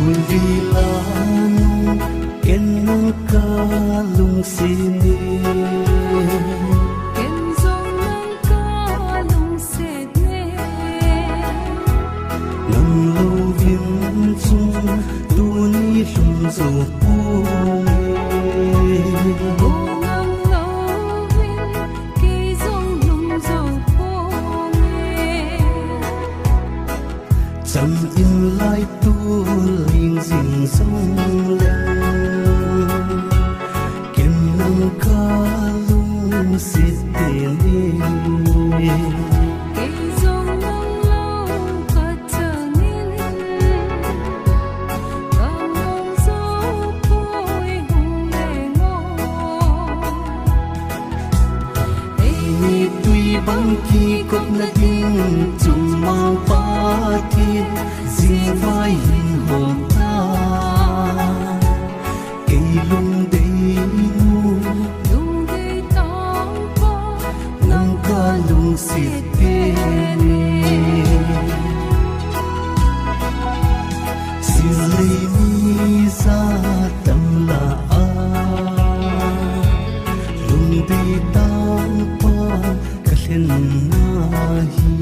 Ulilanu kenang kalung sini Kenzong nang kalung sini nang lovin chung tuni lung zo pumi Bungang lovin kizong lung zo pumi Chẳng in lai tu linh dinh sông lên Kem nang ca lung xịt tiền đi Kizong nang lâu katangin Kamong zo pui hung lệ ngô Ni tuy băng khi cốt na dinh chung mang pa thiên Dinh vai hình hồn ta Cây lung đầy nu Lung đầy tang pa nang ca lung xịt tiền Xin lấy mi ra tâm là a Lung đầy tang pa ka khen na hi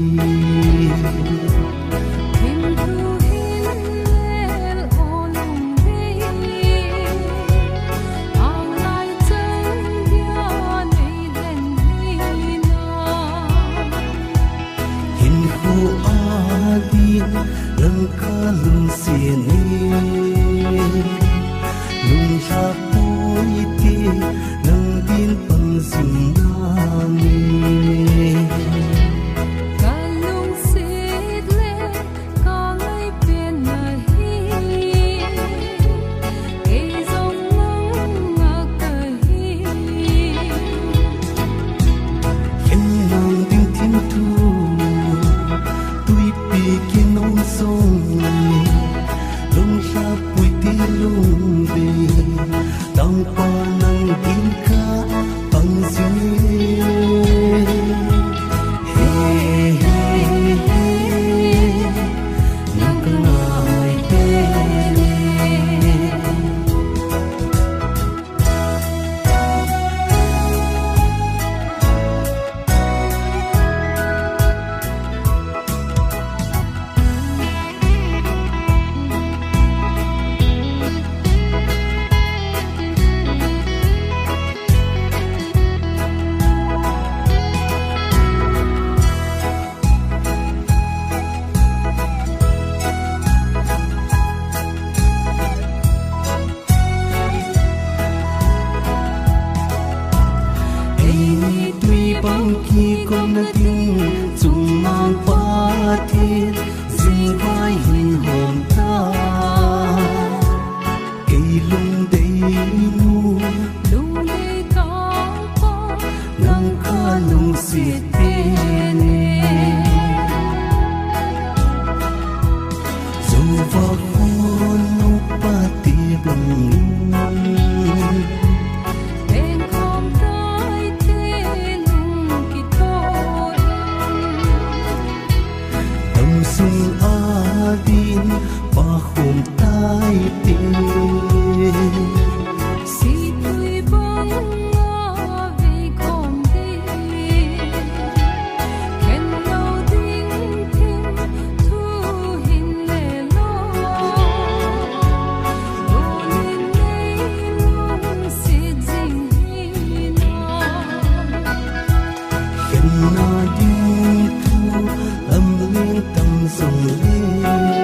Kim thu hin lel o lung đầy Ang lai chân bia nei lên hi na Hin hu a din nang ka lung xin Lung sa pui ti nang din pang sin na mi Kalung xịt lên có ngay biển là hi Cây dòng nắng ngả cờ hi Khen nang din thiên thu Tui pi kin ông sông Lung sa pui ti lung đi Tang pa nang din ka pang sin Hey hey hey Nang ka ngai tele Ni tuy băng khi con na tin chung mang pa thiên dinh vai hình hồn ta cây lung đầy nu Lung đầy tang pa nang ca lung xịt tên dù vào khuôn nu pa ti băng Bên khom tai thế lung kỳ thôi tâm sung a din pa khom tai tin Si tui bang ngả về khom đi Khen lâu dinh thiên thu hin lệ lo Đồ lên đây lung xịt dinh hi na Khen na din thu âm lên tâm sông lên